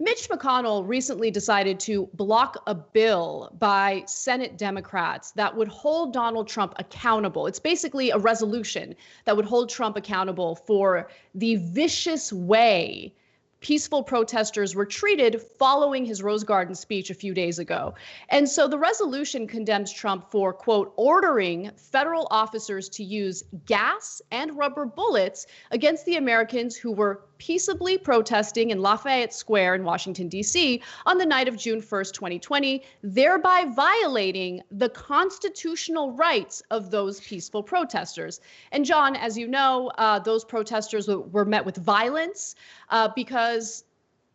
Mitch McConnell recently decided to block a bill by Senate Democrats that would hold Donald Trump accountable. It's basically a resolution that would hold Trump accountable for the vicious way peaceful protesters were treated following his Rose Garden speech a few days ago. And so the resolution condemns Trump for, quote, ordering federal officers to use gas and rubber bullets against the Americans who were peaceably protesting in Lafayette Square in Washington, D.C. on the night of June 1st, 2020, thereby violating the constitutional rights of those peaceful protesters. And John, as you know, those protesters were met with violence because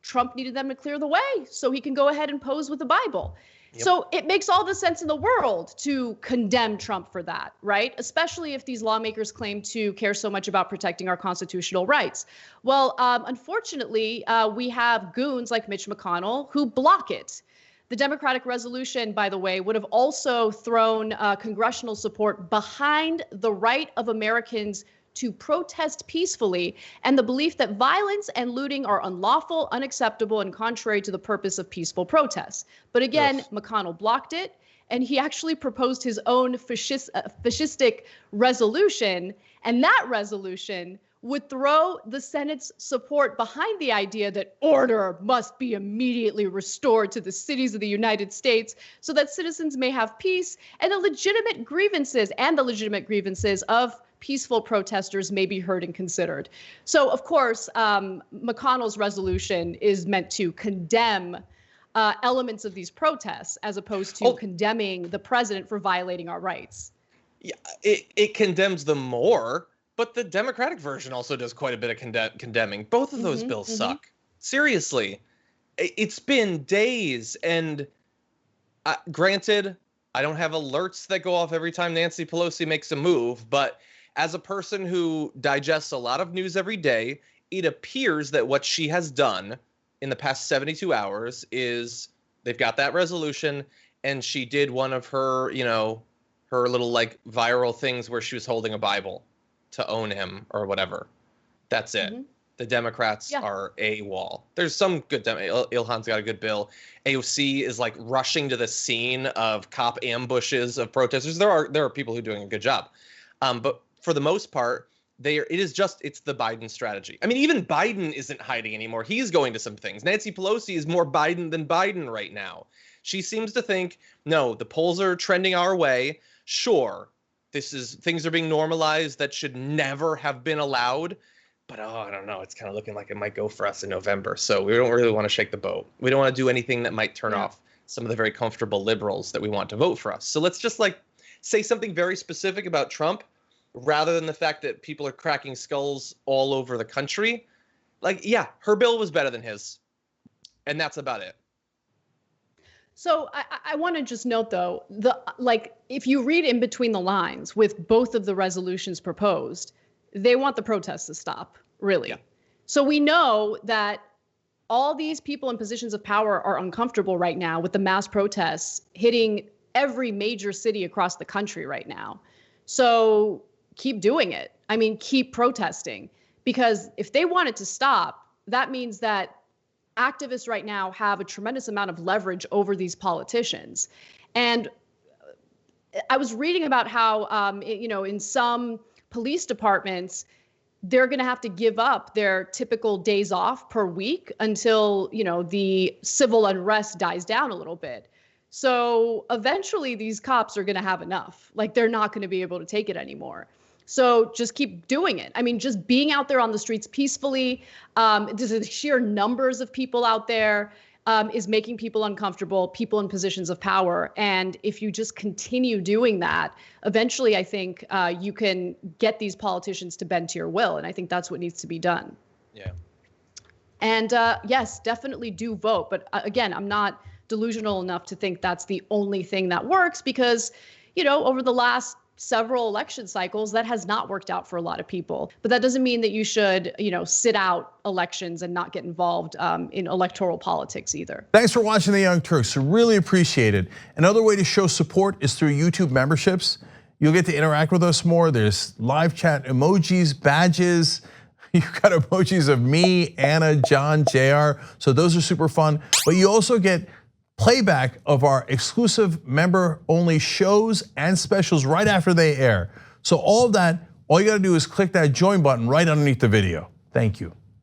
Trump needed them to clear the way so he can go ahead and pose with the Bible. Yep. So it makes all the sense in the world to condemn Trump for that, right? Especially if these lawmakers claim to care so much about protecting our constitutional rights. Well, unfortunately, we have goons like Mitch McConnell who block it. The Democratic resolution, by the way, would have also thrown congressional support behind the right of Americans to protest peacefully and the belief that violence and looting are unlawful, unacceptable, and contrary to the purpose of peaceful protests. But again, yes, McConnell blocked it, and he actually proposed his own fascistic resolution, and that resolution would throw the Senate's support behind the idea that order must be immediately restored to the cities of the United States so that citizens may have peace and the legitimate grievances of peaceful protesters may be heard and considered. So, of course, McConnell's resolution is meant to condemn elements of these protests as opposed to condemning the president for violating our rights. Yeah, it condemns them more, but the Democratic version also does quite a bit of condemning. Both of those bills suck. Seriously, it's been days, and granted, I don't have alerts that go off every time Nancy Pelosi makes a move, but as a person who digests a lot of news every day, it appears that what she has done in the past 72 hours is they've got that resolution, and she did one of her, her little like viral things where she was holding a Bible to own him or whatever. That's it. The Democrats are AWOL. There's some good Ilhan's got a good bill. AOC is like rushing to the scene of cop ambushes of protesters. There are people who are doing a good job. But for the most part, it's the Biden strategy. I mean, even Biden isn't hiding anymore. He's going to some things. Nancy Pelosi is more Biden than Biden right now. She seems to think, no, the polls are trending our way. Sure, things are being normalized that should never have been allowed. But I don't know. It's kind of looking like it might go for us in November. So we don't really want to shake the boat. We don't want to do anything that might turn off some of the very comfortable liberals that we want to vote for us. So let's just say something very specific about Trump, rather than the fact that people are cracking skulls all over the country. Her bill was better than his. And that's about it. So I want to just note, though, if you read in between the lines with both of the resolutions proposed, they want the protests to stop, really. Yeah. So we know that all these people in positions of power are uncomfortable right now with the mass protests hitting every major city across the country right now. So keep doing it. I mean, keep protesting, because if they want it to stop, that means that activists right now have a tremendous amount of leverage over these politicians. And I was reading about how, in some police departments, they're going to have to give up their typical days off per week until, the civil unrest dies down a little bit. So eventually these cops are going to have enough. They're not going to be able to take it anymore. So just keep doing it. I mean, just being out there on the streets peacefully, the sheer numbers of people out there is making people uncomfortable, people in positions of power. And if you just continue doing that, eventually I think you can get these politicians to bend to your will. And I think that's what needs to be done. Yeah. And yes, definitely do vote. But again, I'm not delusional enough to think that's the only thing that works, because, over the last several election cycles, that has not worked out for a lot of people. But that doesn't mean that you should, sit out elections and not get involved in electoral politics either. Thanks for watching The Young Turks. Really appreciate it. Another way to show support is through YouTube memberships. You'll get to interact with us more. There's live chat emojis, badges. You've got emojis of me, Anna, John, JR. So those are super fun. But you also get playback of our exclusive member-only shows and specials right after they air. So all of that, all you gotta do is click that join button right underneath the video. Thank you.